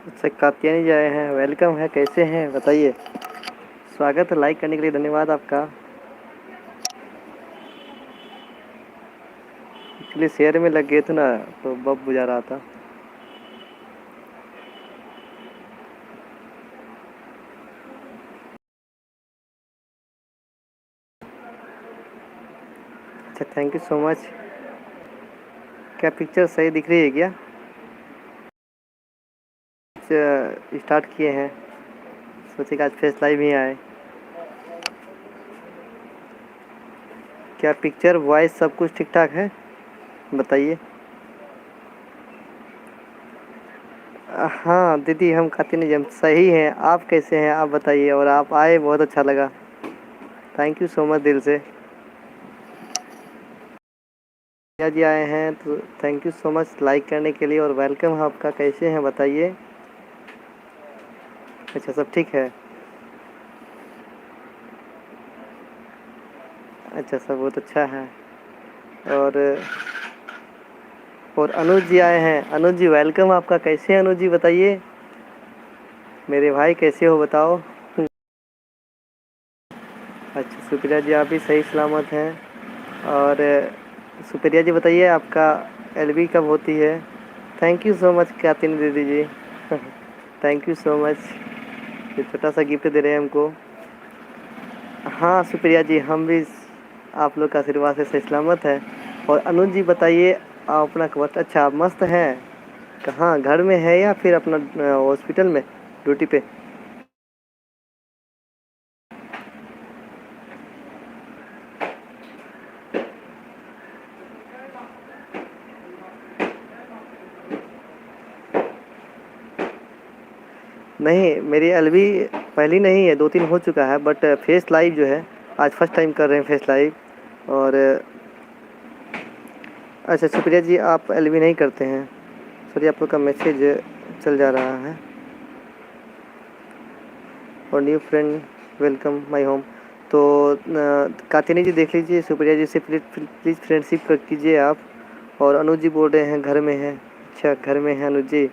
अच्छा, कात्यायनी जी आए हैं। वेलकम है, कैसे हैं बताइए। स्वागत है, लाइक करने के लिए धन्यवाद आपका। एक्चुअली शेयर में लग गए थे ना, तो बब बुझा रहा था। अच्छा, थैंक यू सो मच। क्या पिक्चर सही दिख रही है क्या? स्टार्ट किए हैं, सोचे कि आज फेस लाइव ही आए। क्या पिक्चर वॉइस सब कुछ ठीक ठाक है बताइए। हाँ दीदी, हम कात्यायनी जी हम सही हैं। आप कैसे हैं आप बताइए। और आप आए, बहुत अच्छा लगा। थैंक यू सो मच दिल से। भैया जी आए हैं तो thank you so much like करने के लिए और वेलकम है आपका। कैसे हैं बताइए। अच्छा, सब ठीक है। अच्छा, सब बहुत अच्छा है। और अनुज जी आए हैं। अनुज जी वेलकम आपका। कैसे हैं अनुज जी बताइए। मेरे भाई कैसे हो बताओ। अच्छा, सुप्रिया जी आप भी सही सलामत हैं। और सुप्रिया जी बताइए, आपका एलबी कब होती है? थैंक यू सो मच कातिन दीदी जी। Thank you so much. ये छोटा सा गिफ्ट दे रहे हैं हमको। हाँ सुप्रिया जी, हम भी आप लोग का आशीर्वाद से सही सलामत है। और अनुज जी बताइए, आप अपना खबर। अच्छा, आप मस्त हैं। कहाँ, घर में है या फिर अपना हॉस्पिटल में ड्यूटी पे? नहीं, मेरी एलबी पहली नहीं है, 2-3 हो चुका है। बट फेस लाइव जो है, आज फर्स्ट टाइम कर रहे हैं फेस लाइव। और अच्छा सुप्रिया जी, आप एलबी नहीं करते हैं। सॉरी, आप लोग का मैसेज चल जा रहा है। और new friend welcome my home. तो कातिनी जी देख लीजिए, सुप्रिया जी से प्लीज़ फ्रेंडशिप कर कीजिए आप। और अनुज जी बोल रहे हैं घर में हैं। अच्छा, घर में हैं अनुज जी।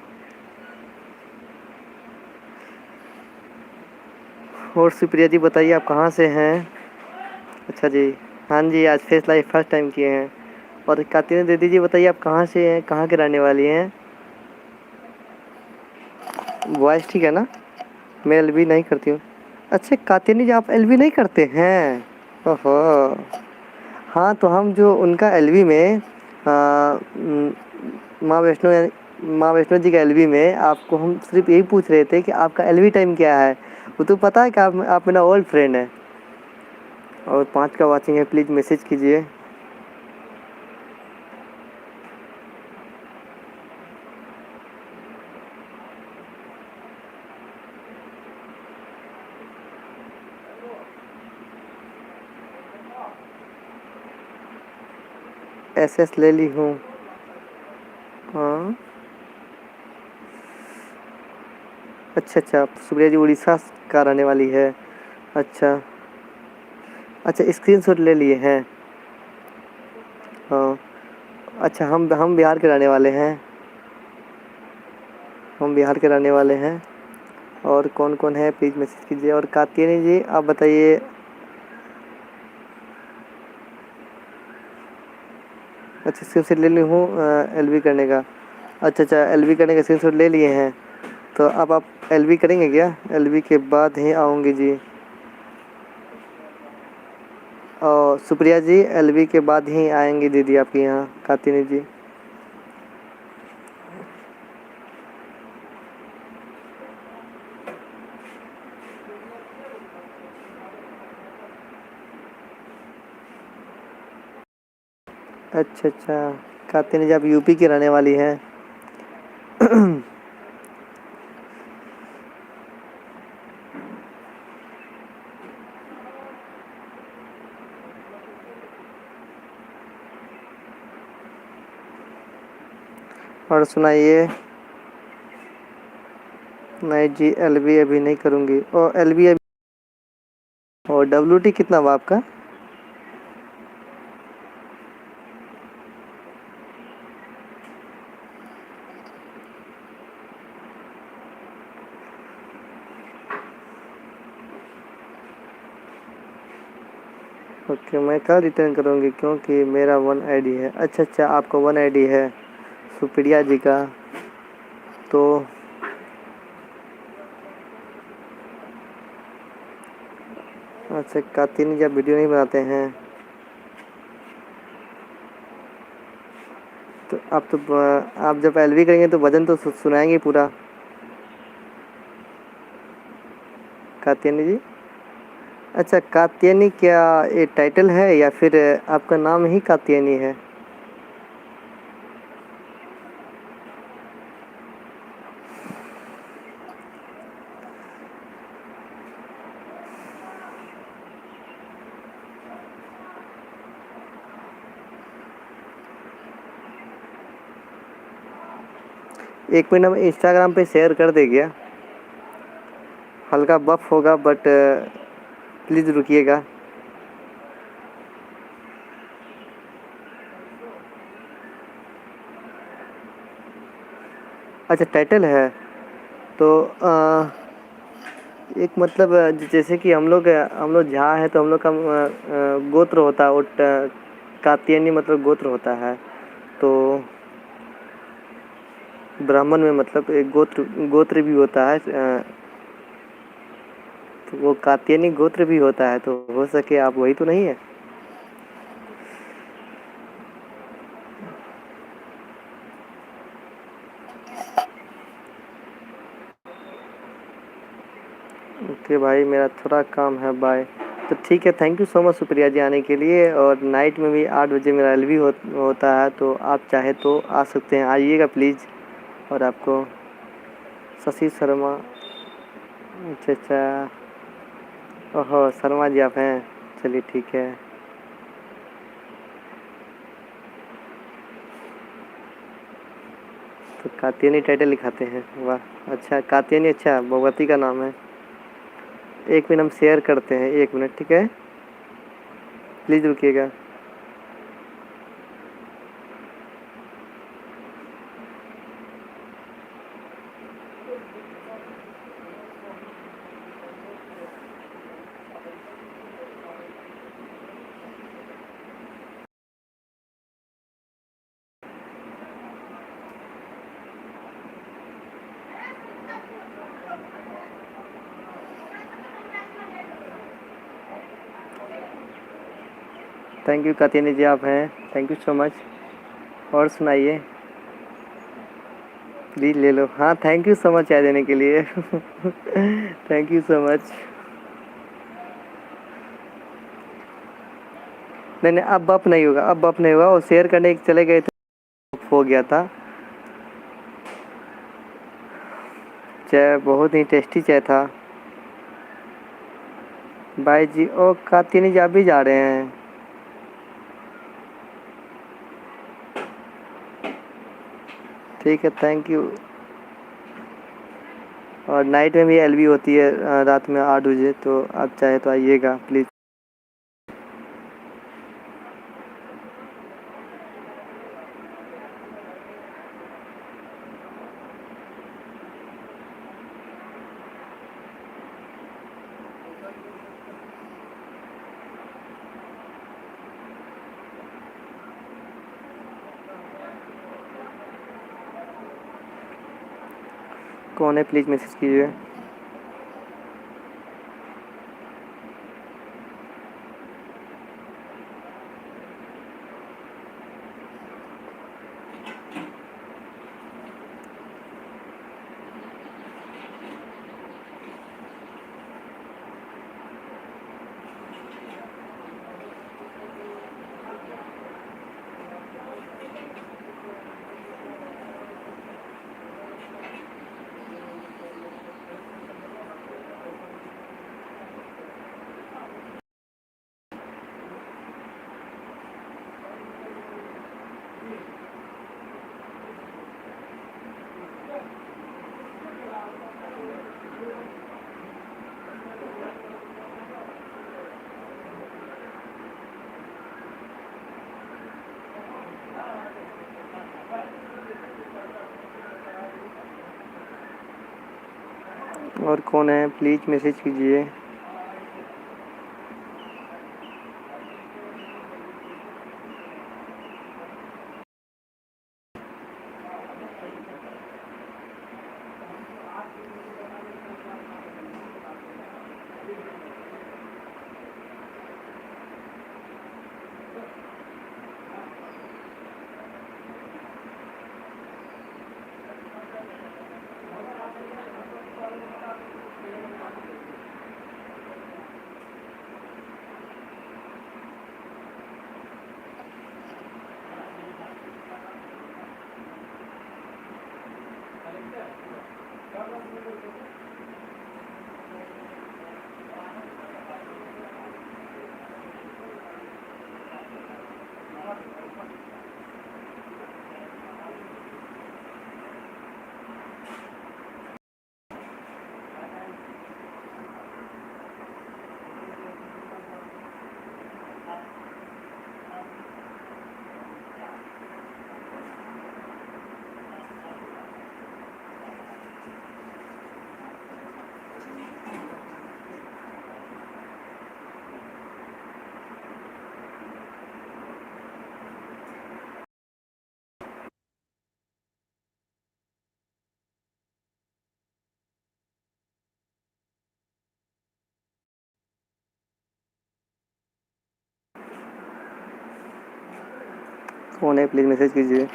और सुप्रिया जी बताइए, आप कहाँ से हैं? अच्छा जी। हाँ जी, आज फेस लाइव फर्स्ट टाइम किए हैं। और कातिनी दीदी जी बताइए, आप कहाँ से हैं, कहाँ के रहने वाली हैं? वॉइस ठीक है ना? मैं एलबी नहीं करती हूँ। अच्छा कातिनी जी, आप एलबी नहीं करते हैं? ओहो। हाँ, तो हम जो उनका एलवी में माँ वैष्णो माँ वैष्णो जी का एलवी में आपको हम सिर्फ यही पूछ रहे थे कि आपका एलवी टाइम क्या है। वो तो पता है कि आप मेरा ओल्ड फ्रेंड है। और 5 का वाचिंग है, प्लीज़ मैसेज कीजिए। एसएस ले ली हूँ। हाँ। अच्छा अच्छा, सुप्रिया जी उड़ीसा का रहने वाली है। अच्छा अच्छा, स्क्रीनशॉट ले लिए हैं। हाँ। अच्छा, हम बिहार के रहने वाले हैं। हम बिहार के रहने वाले हैं। और कौन कौन है प्लीज़ मैसेज कीजिए। और कात्यायनी जी आप बताइए। अच्छा, स्क्रीनशॉट ले ली हूँ एलबी करने का। अच्छा अच्छा, एलबी करने का स्क्रीनशॉट ले लिए हैं। तो अब आप एलबी करेंगे क्या? एलबी के बाद ही आऊँगी जी। और सुप्रिया जी एलबी के बाद ही आएंगी दीदी आपके यहाँ, कातिनी जी। अच्छा अच्छा, कातिनी जी आप यूपी की रहने वाली हैं। और सुनाइए। नहीं जी, एलबी अभी नहीं करूँगी। और एलबी अभी। और डब्ल्यूटी कितना हुआ आपका? ओके, मैं कल रिटर्न करूँगी क्योंकि मेरा वन आईडी है। अच्छा अच्छा, आपका वन आईडी है सुप्रिया जी का। तो अच्छा, कातिनी जी आप वीडियो नहीं बनाते हैं तो आप जब एलवी करेंगे तो भजन तो सुनाएंगे पूरा। कात्यायनी जी, अच्छा कात्यायनी क्या ये टाइटल है या फिर आपका नाम ही कात्यायनी है? एक मिनट, हम इंस्टाग्राम पे शेयर कर दे गया। हल्का बफ होगा बट प्लीज़ रुकिएगा। अच्छा टाइटल है तो एक मतलब जैसे कि हम लोग झा है तो हम लोग का गोत्र होता है कात्यायनी मतलब गोत्र होता है। तो ब्राह्मण में मतलब एक गोत्र गोत्र भी होता है। तो वो कात्यायनी गोत्र भी होता है, तो हो सके आप वही तो नहीं है। ओके भाई, मेरा थोड़ा काम है, बाय। तो ठीक है, thank you so much Supriya ji आने के लिए। और नाइट में भी 8 बजे मेरा एलवी होता है, तो आप चाहे तो आ सकते हैं, आइएगा प्लीज़। और आपको शशि शर्मा, अच्छा अच्छा, ओहो शर्मा जी आप हैं, चलिए ठीक है। तो कात्यायनी टाइटल लिखाते हैं, वाह अच्छा कात्यायनी, अच्छा भगवती का नाम है। एक मिनट हम शेयर करते हैं, एक मिनट ठीक है, प्लीज़ रुकिएगा। थैंक यू कात्यायनी जी आप हैं, थैंक यू सो मच। और सुनाइए, प्लीज़ ले लो। हाँ थैंक यू सो मच चाय देने के लिए थैंक यू सो मच। नहीं नहीं, अब बप नहीं होगा, अब बप नहीं होगा। वो शेयर करने चले गए थे, हो गया था। चाय बहुत ही टेस्टी चाय था। बाय जी। ओ कात्यायनी जी आप भी जा रहे हैं? ठीक है, थैंक यू। और नाइट में भी एलवी होती है रात में 8 बजे, तो आप चाहे तो आइएगा प्लीज़। कौन है प्लीज़ मैसेज कीजिए। और कौन है प्लीज़ मैसेज कीजिए। कौन है, प्लीज़ मैसेज कीजिए।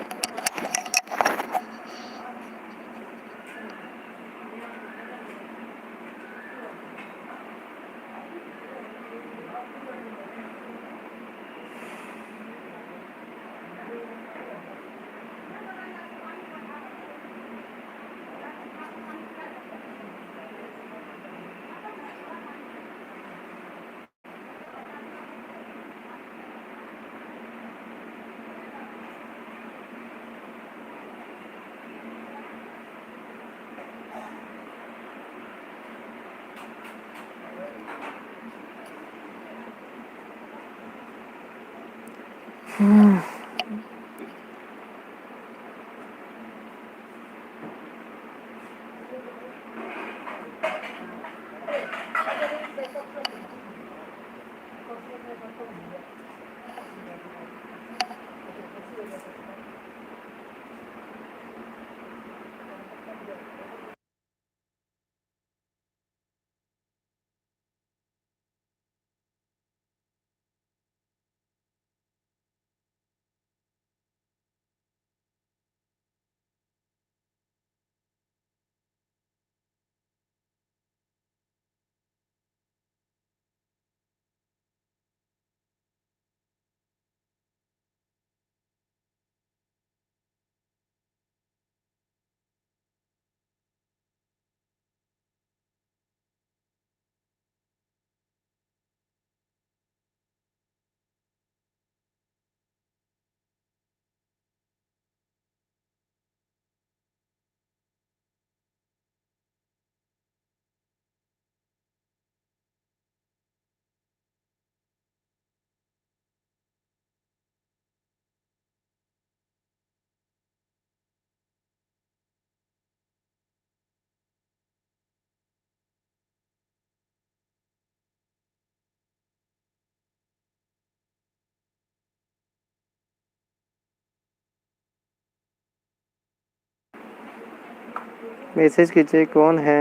मैसेज कीजिए, कौन है?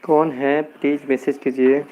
कौन है प्लीज़ मैसेज कीजिए।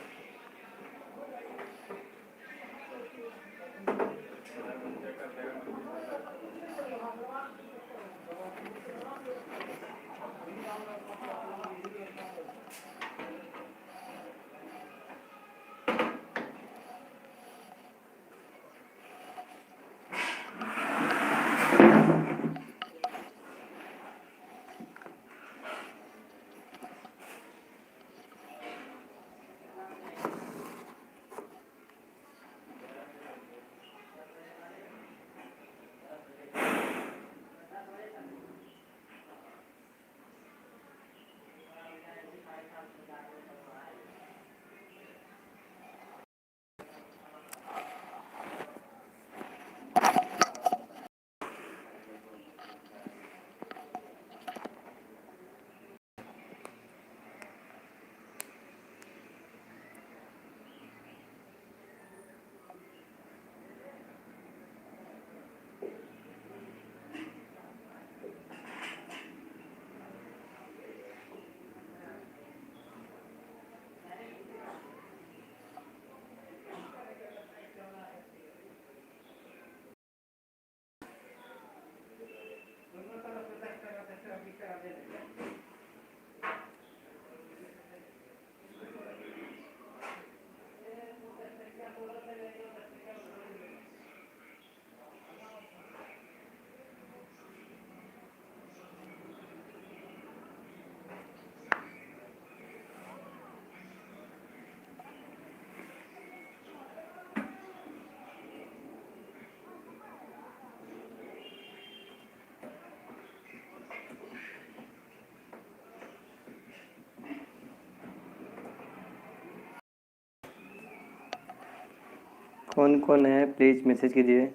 कौन कौन है प्लीज़ मैसेज कीजिए।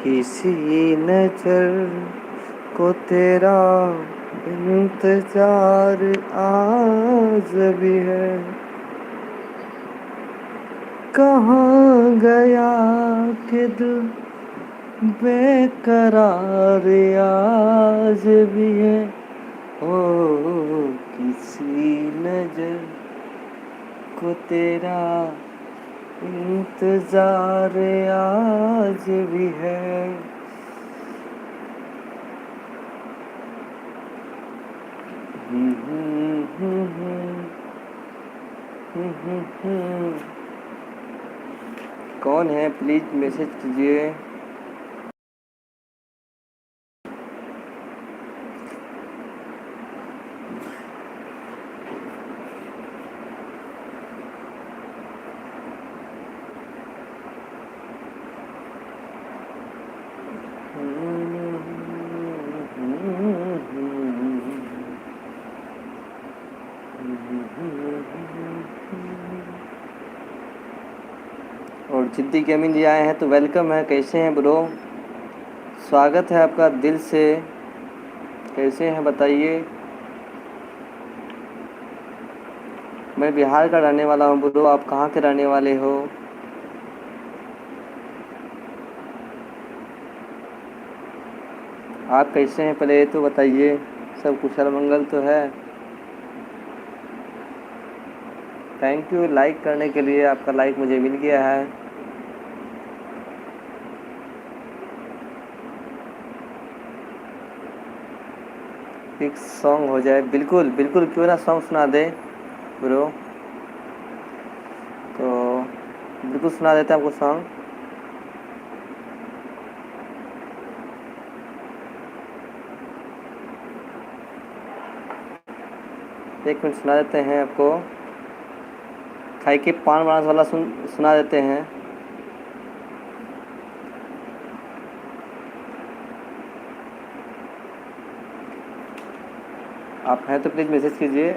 किसी नजर को तेरा इंतजार आज भी है, कहाँ गया कि दिल बेकरार आज भी है। ओ किसी नजर को तेरा इंतजार आज भी है। कौन है प्लीज मैसेज कीजिए। और जिद्दी गेमिंग जी आए हैं तो वेलकम है। कैसे हैं ब्रो, स्वागत है आपका दिल से। कैसे हैं बताइए। मैं बिहार का रहने वाला हूँ ब्रो, आप कहाँ के रहने वाले हो। आप कैसे हैं पहले तो बताइए, सब कुशल मंगल तो है। थैंक यू लाइक करने के लिए, आपका लाइक मुझे मिल गया है। एक सॉन्ग हो जाए, बिल्कुल बिल्कुल, क्यों ना सॉन्ग सुना दे ब्रो, तो बिल्कुल सुना देते हैं आपको सॉन्ग। एक मिनट सुना देते हैं आपको, खाई के पान बनास वाला सुना देते हैं। आप हैं तो प्लीज़ मैसेज कीजिए,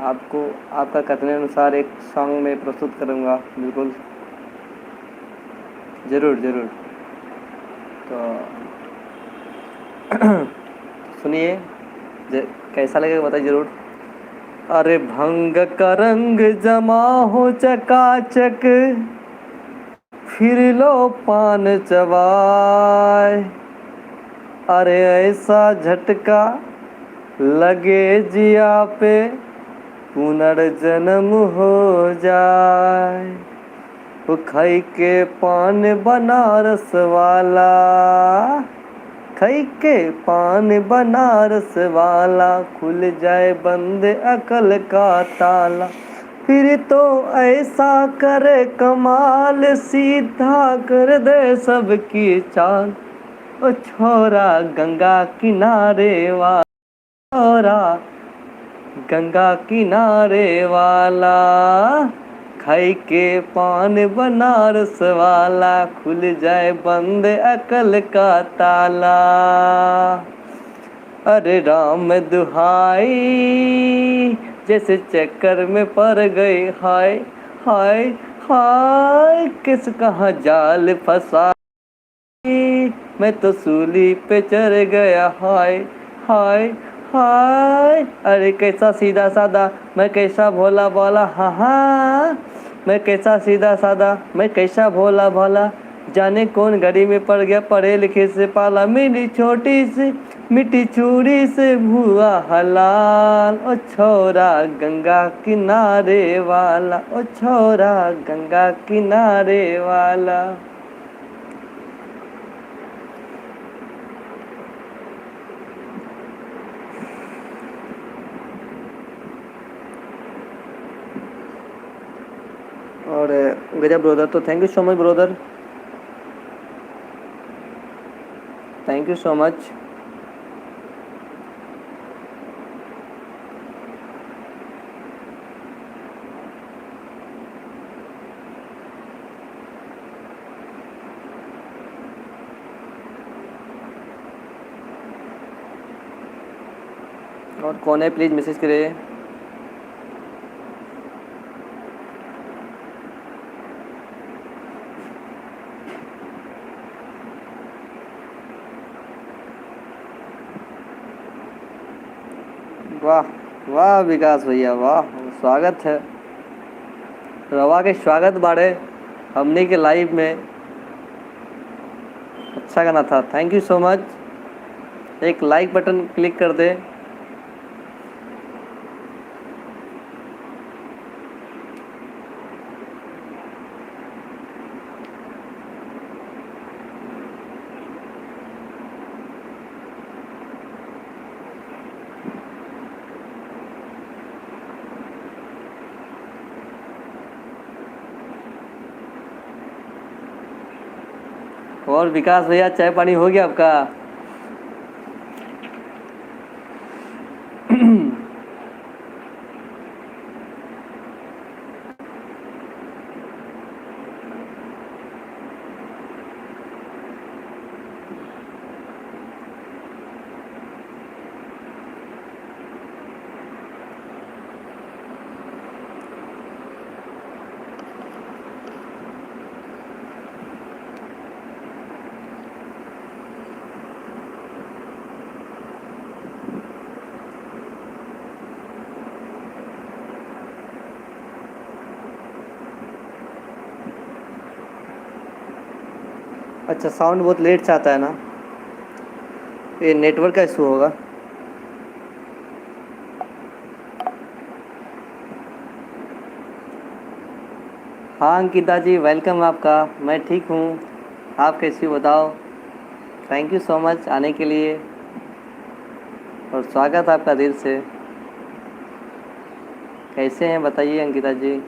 आपको आपका कथन अनुसार एक सॉन्ग में प्रस्तुत करूँगा। बिल्कुल ज़रूर ज़रूर, तो सुनिए, कैसा लगेगा बताइए ज़रूर। अरे भंग का रंग जमा हो चकाचक, फिर लो पान चबाए। अरे ऐसा झटका लगे जिया पे, पुनर्जन्म हो जाए। वो खाई के पान बनारस वाला, खाई के पान बनारस वाला, खुल जाए बंद अकल का ताला। फिर तो ऐसा करे कमाल, सीधा कर दे सबकी चाल। ओ छोरा गंगा किनारे वाला, छोरा गंगा किनारे वाला, खाई के पान बनारस वाला, खुल जाए बंद अकल का ताला। अरे राम दुहाई, जैसे चक्कर में पड़ गई, हाय हाय हाय, किस कहाँ जाल फंसा, मैं तो सूली पे चढ़ गया, हाय हाय हाय। अरे कैसा सीधा सादा, मैं कैसा भोला भाला, हाँ हाँ, मैं कैसा सीधा सादा, मैं कैसा भोला भाला। जाने कौन घड़ी में पड़ गया, पढ़े लिखे से पाला। मेरी छोटी सी मिट्टी चूड़ी से हुआ हलाल। ओ छोरा गंगा किनारे वाला, ओ छोरा गंगा किनारे वाला। और गजब ब्रोदर, तो thank you so much brother, thank you so much. और कौन है प्लीज़ मैसेज करिए। वाह वाह विकास भैया वाह, स्वागत है। रवा के स्वागत बाड़े हमने के लाइव में। अच्छा गाना था, थैंक यू सो मच। एक लाइक बटन क्लिक कर दे। और विकास भैया चाय पानी हो गया आपका? अच्छा, साउंड बहुत लेट से आता है ना, ये नेटवर्क का इशू होगा। हाँ अंकिता जी वेलकम आपका। मैं ठीक हूँ, आप कैसी हो बताओ? थैंक यू सो मच आने के लिए और स्वागत आपका दिल से। कैसे हैं बताइए अंकिता जी?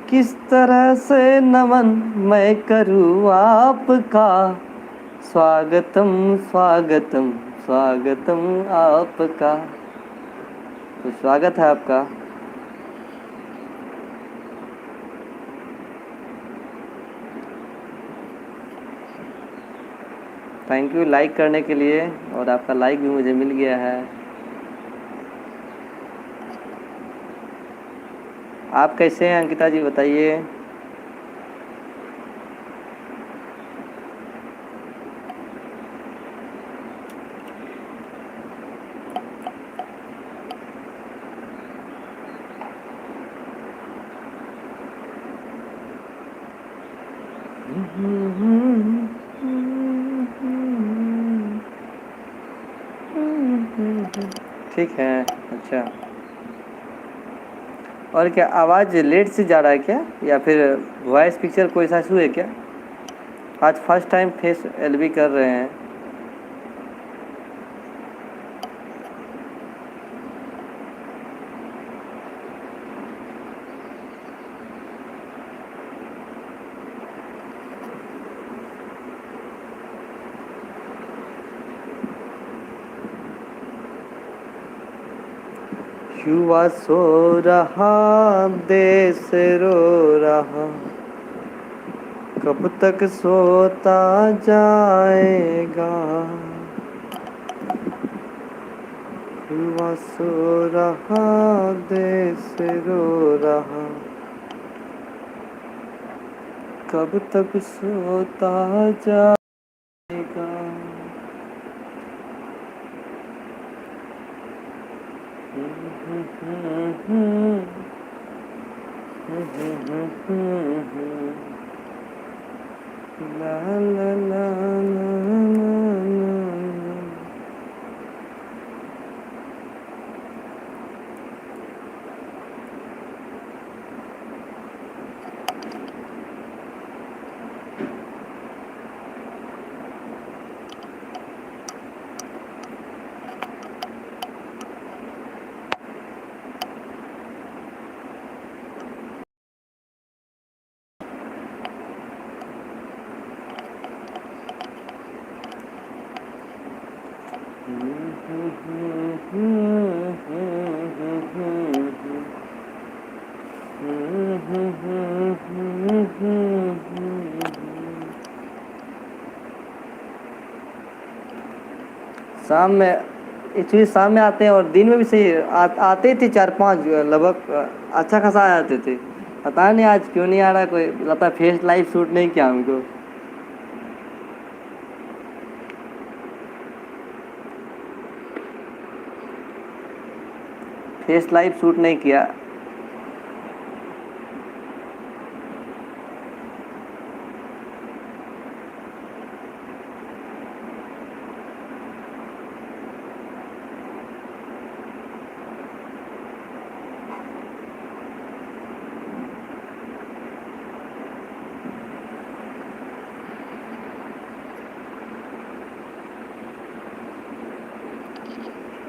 किस तरह से नमन मैं करूँ आपका, स्वागतम स्वागतम स्वागतम आपका। तो स्वागत है आपका। थैंक यू लाइक करने के लिए, और आपका लाइक भी मुझे मिल गया है। आप कैसे हैं अंकिता जी बताइए? ठीक है। अच्छा, और क्या आवाज़ लेट से जा रहा है क्या, या फिर वॉइस पिक्चर कोई सा इशू है क्या? आज फर्स्ट टाइम फेस एलबी कर रहे हैं। युवा सो रहा देश रो रहा, कब तक सोता जाएगा। युवा सो रहा देश रो रहा, कब तक सोता जाएगा। ला ला ला ला ला। शाम में एक्चुअली शाम में आते हैं, और दिन में भी सही आते थे 4-5 लगभग, अच्छा खासा आ जाते थे। पता नहीं आज क्यों नहीं आ रहा, कोई लगता है फेस लाइव शूट नहीं किया हमको। फेस लाइव शूट नहीं किया।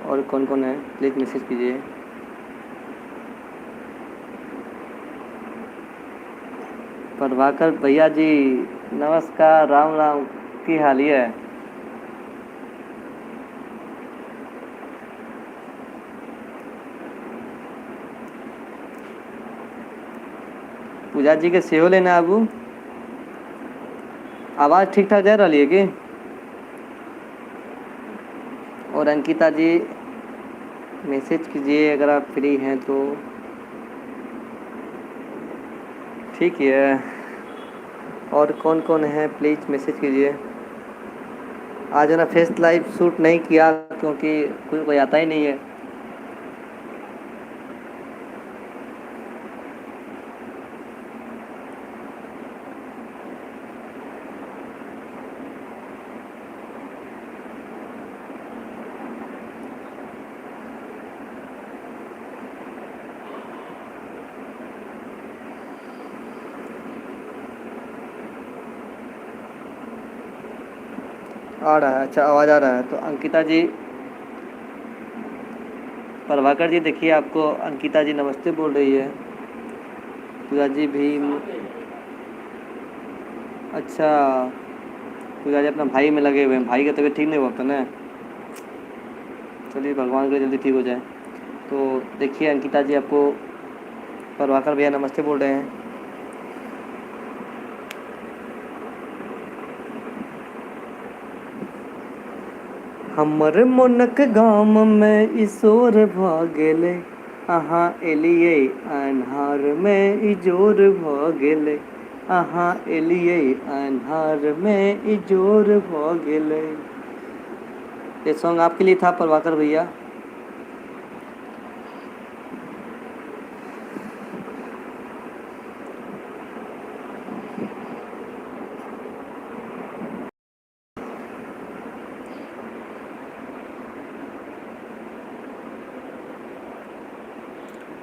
और कौन कौन है प्लीज़ मैसेज कीजिए। प्रभाकर भैया जी नमस्कार, राम राम, की हाली है? पूजा जी के सेहो लेना आबू। आवाज़ ठीक ठाक जा रही है कि? और अंकिता जी मैसेज कीजिए अगर आप फ्री हैं तो। ठीक है, और कौन कौन है प्लीज़ मैसेज कीजिए। आज ना फेस लाइव शूट नहीं किया क्योंकि कोई आता ही नहीं है। आ रहा है, अच्छा आवाज़ आ रहा है तो अंकिता जी, प्रभाकर जी देखिए आपको अंकिता जी नमस्ते बोल रही है। पूजा जी भी, अच्छा पूजा जी अपना भाई में लगे हुए हैं, भाई का तबीयत ठीक नहीं हुआ था ना। चलिए भगवान करे जल्दी ठीक हो जाए। तो देखिए अंकिता जी आपको प्रभाकर भैया नमस्ते बोल रहे हैं। हमर मोनक गाम में ईशोर भ गेले, अहाँ एलियै अन्हार में इजोर भ गेले, अहाँ एलियै अन्हार में इजोर भ गेले। ये सॉन्ग आपके लिए था प्रभाकर भैया।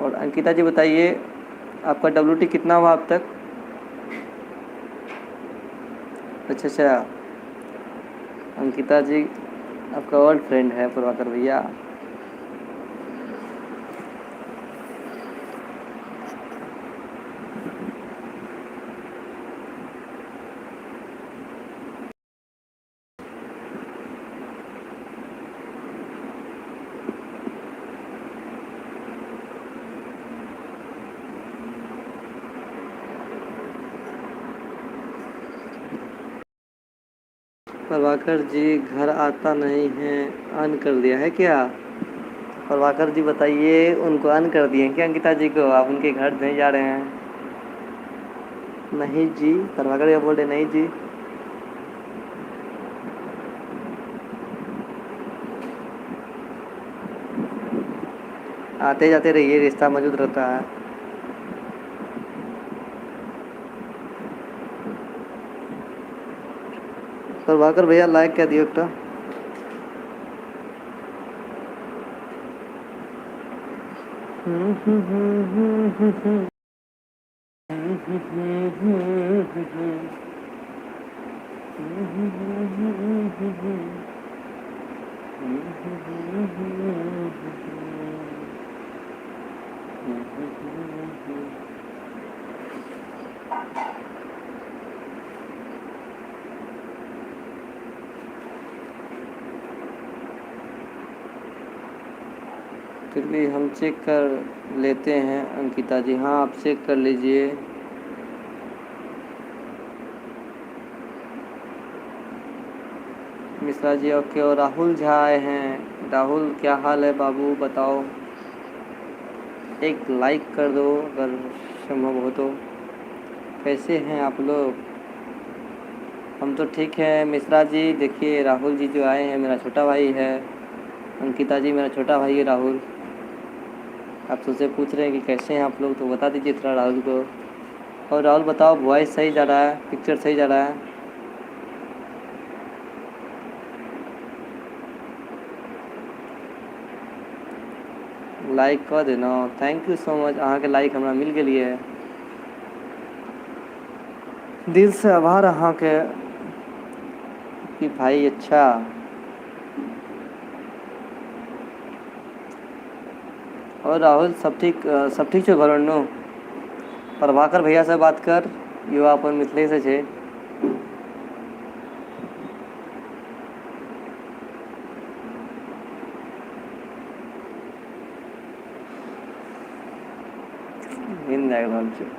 और अंकिता जी बताइए आपका WT कितना हुआ अब तक? अच्छा, अंकिता जी आपका ओल्ड फ्रेंड है प्रभाकर भैया। प्रभाकर जी घर आता नहीं है, ऑन कर दिया है क्या? प्रभाकर जी बताइए उनको ऑन कर दिए क्या अंकिता जी को? आप उनके घर नहीं जा रहे हैं? नहीं जी, प्रभाकर भैया बोल रहे नहीं जी। आते जाते रहिए, रिश्ता मौजूद रहता है। प्रभाकर भैया लाइक क्या दियो एकटा। फिर भी हम चेक कर लेते हैं अंकिता जी। हाँ आप चेक कर लीजिए। मिश्रा जी ओके। और राहुल झा आए हैं। राहुल क्या हाल है बाबू बताओ? एक लाइक कर दो अगर संभव हो तो। कैसे हैं आप लोग? हम तो ठीक हैं मिश्रा जी। देखिए राहुल जी जो आए हैं मेरा छोटा भाई है। अंकिता जी मेरा छोटा भाई है राहुल। आप सबसे पूछ रहे हैं कि कैसे हैं आप लोग, तो बता दीजिए थोड़ा राहुल को। और राहुल बताओ, वॉइस सही जा रहा है, पिक्चर सही जा रहा है? लाइक कर देना। थैंक यू सो मच, अहाँ के लाइक हमरा मिल गेलिए, दिल से आभार अहाँ के कि भाई। अच्छा, और राहुल सब ठीक छौ घर नु? प्रभाकर भैया से बात कर, युवा अपन मिथिले से छे। नींद आबि रहल छै।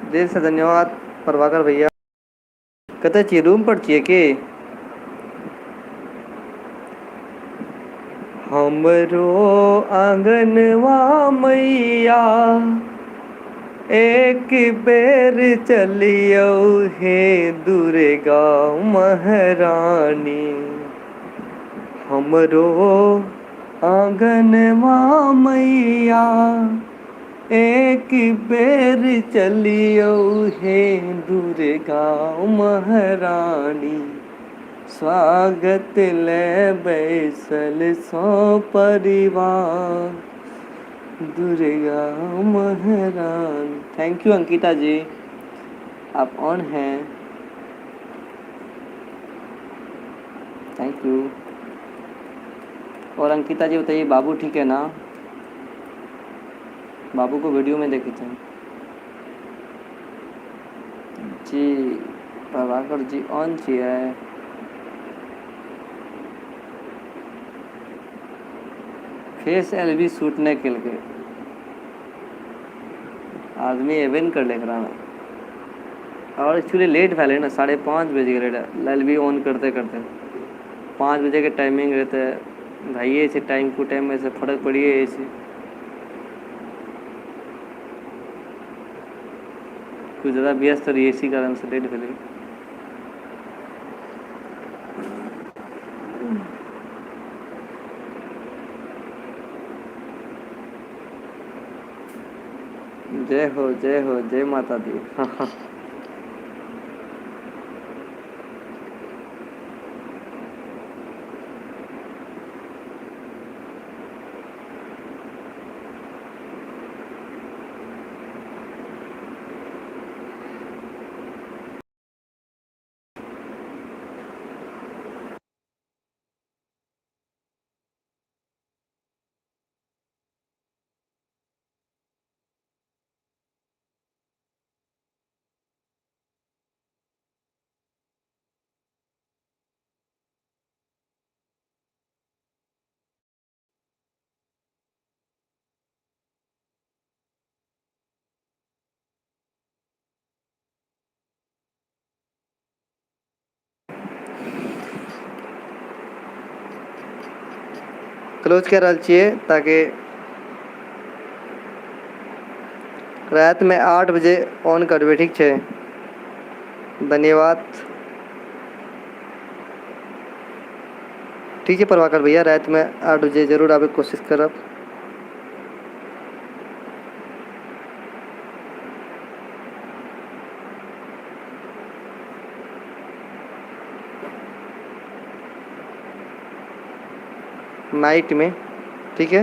दिल से धन्यवाद प्रभाकर भैया। कतऽ छियै, रूम पर छियै कि? हमरो आंगनवा मैया एक बेर चलियौ हे दुर्गा महारानी। हमरो आंगनवा मैया एक बेर चलियौ हे दुर्गा महारानी। स्वागत ले बैसल सो परिवार दुर्गा महारानी। थैंक यू अंकिता जी, आप ऑन हैं, थैंक यू। और अंकिता जी बताइए, बाबू ठीक है ना? बाबू को वीडियो में देखे थे जी। प्रभाकर जी ऑन छियै? फेस एलबी शूट नहीं केलकै, आदमी एबे न करले एकरा में। और एक्चुअली लेट भैले ना, 5:30 बज गए एलबी ऑन करते करते। 5 बजे के टाइमिंग रहते, भाइये छै टाइम टू टाइम में से फर्क पड़िए जाइ छै। कुछ ज़्यादा व्यस्त रही, इसी कारण से लेट भेलै। जय हो जय हो, जय माता दी। क्लोज कर रहल छियै ताकि रात में 8 बजे ऑन करबे, ठीक छै? धन्यवाद। ठीक है प्रभाकर भैया, रात में 8 बजे जरूर आबे कोशिश करब। नाइट में, ठीक है?